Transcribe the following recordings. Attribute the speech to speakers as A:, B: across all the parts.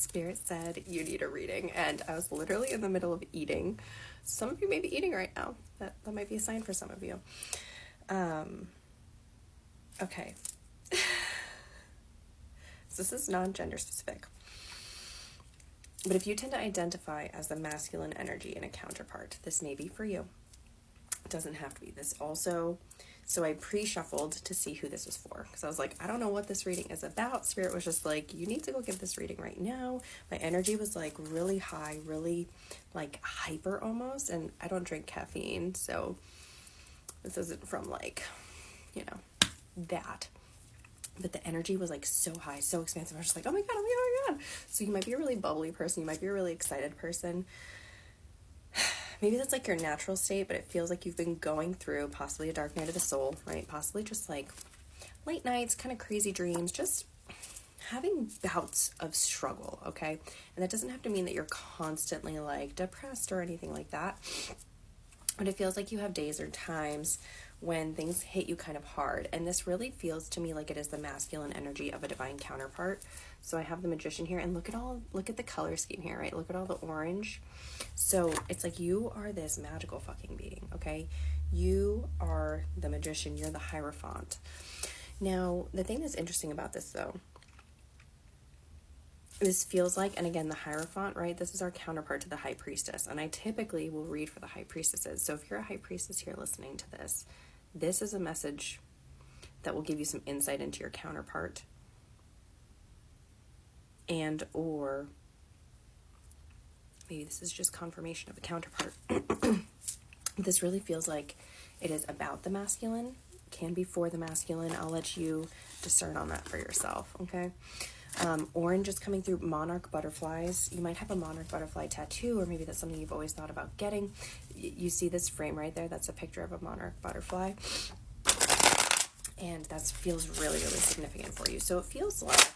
A: Spirit said you need a reading, and I was literally in the middle of eating. Some of you may be eating right now. That might be a sign for some of you. Okay. So this is non-gender specific. But if you tend to identify as the masculine energy in a counterpart, this may be for you. It doesn't have to be. This also, so I pre-shuffled to see who this was for, because I was like, I don't know what this reading is about. Spirit was just like, you need to go give this reading right now. My energy was like really high, really like hyper almost, and I don't drink caffeine, so this isn't from like, you know, that. But the energy was like so high, so expansive. I was just like, oh my God, oh my God, oh my God. So you might be a really bubbly person. You might be a really excited person. Maybe that's like your natural state, but it feels like you've been going through possibly a dark night of the soul, right? Possibly just like late nights, kind of crazy dreams, just having bouts of struggle, okay? And that doesn't have to mean that you're constantly like depressed or anything like that. But it feels like you have days or times when things hit you kind of hard. And this really feels to me like it is the masculine energy of a divine counterpart. So I have the Magician here, and look at the color scheme here, right? Look at all the orange. So it's like you are this magical fucking being, okay? You are the Magician, you're the Hierophant. Now, the thing that's interesting about this though, this feels like, and again, the Hierophant, right? This is our counterpart to the High Priestess. And I typically will read for the High Priestesses. So if you're a High Priestess here listening to this, this is a message that will give you some insight into your counterpart. And or maybe this is just confirmation of a counterpart. This really feels like it is about the masculine, can be for the masculine. I'll let you discern on that for yourself, okay? Orange is coming through, monarch butterflies. You might have a monarch butterfly tattoo, or maybe that's something you've always thought about getting. You see this frame right there? That's a picture of a monarch butterfly. And that feels really, really significant for you. So it feels like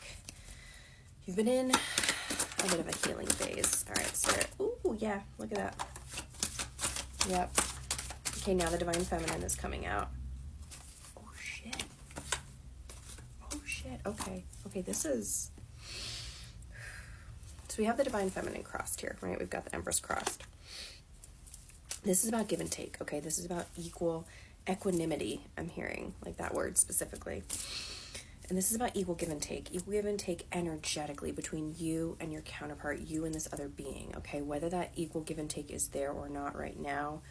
A: you've been in a bit of a healing phase. All right, Spirit. Ooh, yeah, look at that. Yep. Okay, now the Divine Feminine is coming out. Oh, shit. Oh, shit. Okay. Okay, this is... So we have the Divine Feminine crossed here, right? We've got the Empress crossed. This is about give and take, okay? This is about equanimity, I'm hearing, like that word specifically. And this is about equal give and take energetically between you and your counterpart, you and this other being, okay? Whether that equal give and take is there or not right now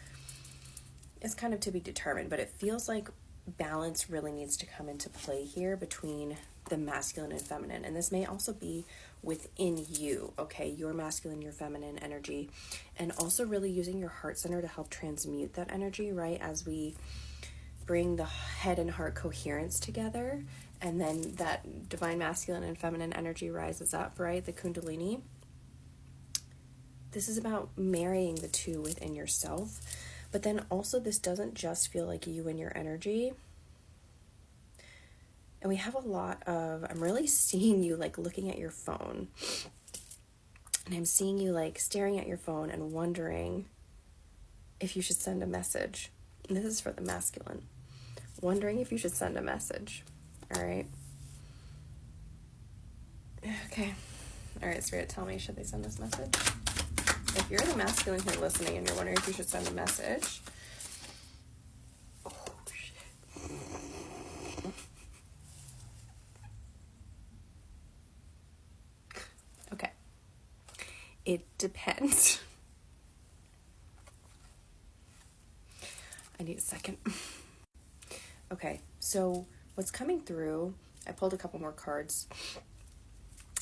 A: is kind of to be determined, but it feels like balance really needs to come into play here between the masculine and feminine. And this may also be within you, okay? Your masculine, your feminine energy, and also really using your heart center to help transmute that energy, right? As we bring the head and heart coherence together, and then that divine masculine and feminine energy rises up, right? The Kundalini. This is about marrying the two within yourself. But then also this doesn't just feel like you and your energy. And we have a lot of, I'm really seeing you like looking at your phone. And I'm seeing you like staring at your phone and wondering if you should send a message. And this is for the masculine. Wondering if you should send a message. All right. Okay. All right, Spirit, tell me, should they send this message? If you're the masculine here listening and you're wondering if you should send a message. Oh, shit. Okay. It depends. I need a second. Okay, so what's coming through, I pulled a couple more cards.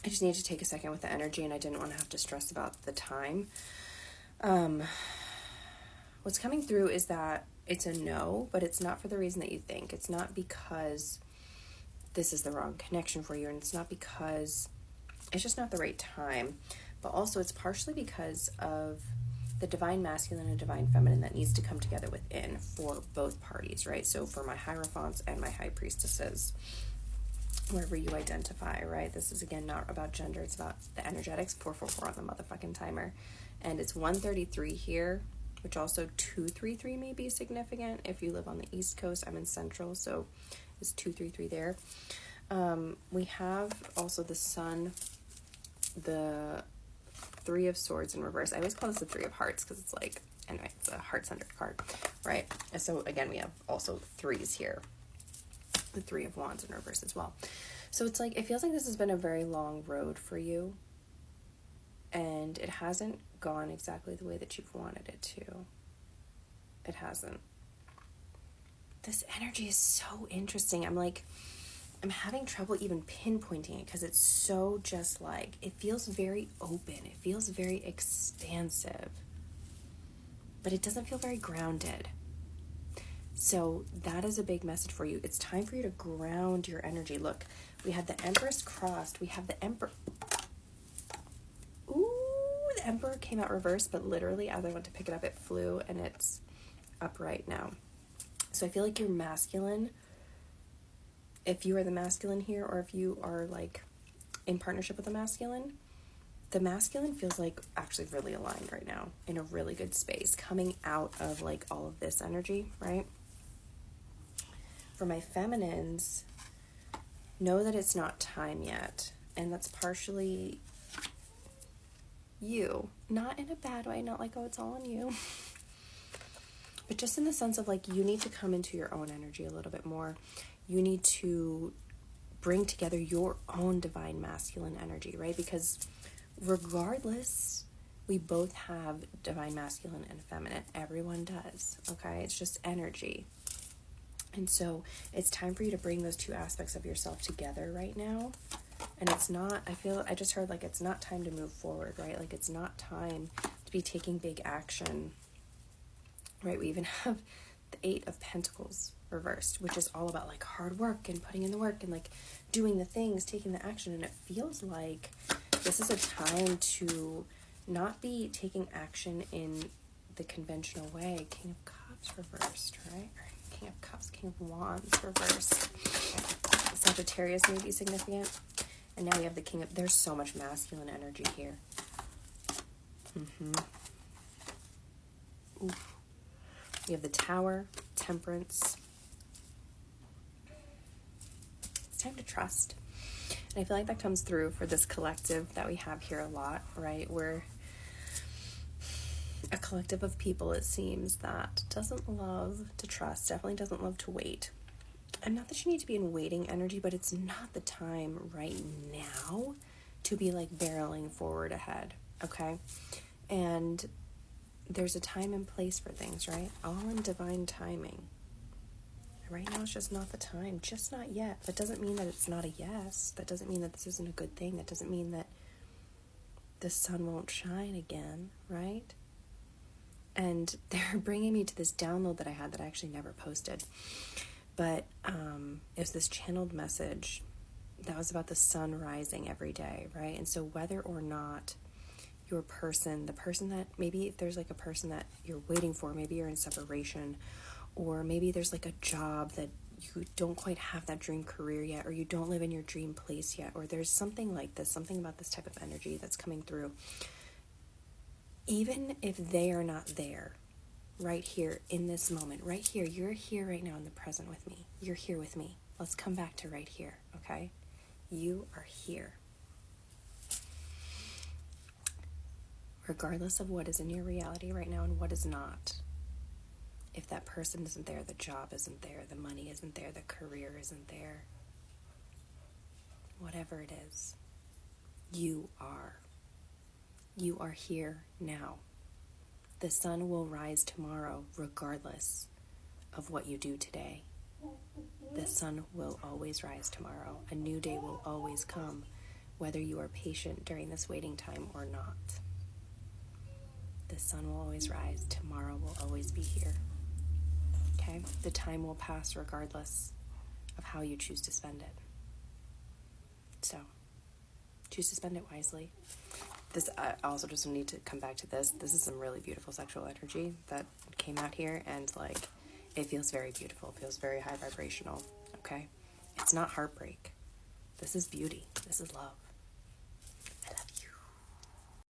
A: I just need to take a second with the energy, and I didn't want to have to stress about the time. What's coming through is that it's a no, but it's not for the reason that you think. It's not because this is the wrong connection for you, and it's not because it's just not the right time, but also it's partially because of the divine masculine and divine feminine that needs to come together within for both parties, right? So for my Hierophants and my High Priestesses, wherever you identify, right? This is, again, not about gender. It's about the energetics. 444 on the motherfucking timer. And it's 133 here, which also 233 may be significant. If you live on the East Coast, I'm in Central, so it's 233 there. We have also the Sun the Three of Swords in reverse. I always call this the Three of Hearts because it's like, anyway, it's a heart-centered card, right? And so again, we have also threes here. The Three of Wands in reverse as well. So it's like, it feels like this has been a very long road for you, and it hasn't gone exactly the way that you've wanted it to. It hasn't. This energy is so interesting. I'm having trouble even pinpointing it because it's so just like, it feels very open. It feels very expansive, but it doesn't feel very grounded. So that is a big message for you. It's time for you to ground your energy. Look, we had the Empress crossed. We have the Emperor. Ooh, the Emperor came out reversed, but literally as I went to pick it up, it flew and it's upright now. So I feel like you're masculine. If you are the masculine here, or if you are like in partnership with the masculine feels like actually really aligned right now, in a really good space, coming out of like all of this energy, right? For my feminines, know that it's not time yet. And that's partially you. Not in a bad way, not like, oh, it's all on you. But just in the sense of like, you need to come into your own energy a little bit more. You need to bring together your own divine masculine energy, right? Because regardless, we both have divine masculine and feminine. Everyone does, okay? It's just energy. And so it's time for you to bring those two aspects of yourself together right now. And it's not, I just heard like, it's not time to move forward, right? Like, it's not time to be taking big action, right? We even have the Eight of Pentacles reversed, which is all about like hard work and putting in the work and like doing the things, taking the action. And it feels like this is a time to not be taking action in the conventional way. King of Cups reversed, right? Or King of Cups, King of Wands reversed. Sagittarius may be significant. And now we have the King of... There's so much masculine energy here. Oof. We have the Tower, Temperance. It's time to trust. And I feel like that comes through for this collective that we have here a lot, right? We're a collective of people, it seems, that doesn't love to trust, definitely doesn't love to wait. And not that you need to be in waiting energy, but it's not the time right now to be like barreling forward ahead, okay? And there's a time and place for things, right? All in divine timing. Right now it's just not the time, just not yet. That doesn't mean that it's not a yes. That doesn't mean that this isn't a good thing. That doesn't mean that the sun won't shine again, right? And they're bringing me to this download that I had that I actually never posted. But it was this channeled message that was about the sun rising every day, right? And so whether or not your person, the person that, maybe if there's like a person that you're waiting for, maybe you're in separation, or maybe there's like a job that you don't quite have that dream career yet, or you don't live in your dream place yet, or there's something like this, something about this type of energy that's coming through. Even if they are not there, right here in this moment, right here, you're here right now in the present with me. You're here with me. Let's come back to right here, okay? You are here. Regardless of what is in your reality right now and what is not. If that person isn't there, the job isn't there, the money isn't there, the career isn't there, whatever it is, you are. You are here now. The sun will rise tomorrow regardless of what you do today. The sun will always rise tomorrow. A new day will always come, whether you are patient during this waiting time or not. The sun will always rise. Tomorrow will always be here. Okay? The time will pass regardless of how you choose to spend it. So, choose to spend it wisely. This, I also just need to come back to this. This is some really beautiful sexual energy that came out here, and like, it feels very beautiful. It feels very high vibrational, okay? It's not heartbreak. This is beauty. This is love.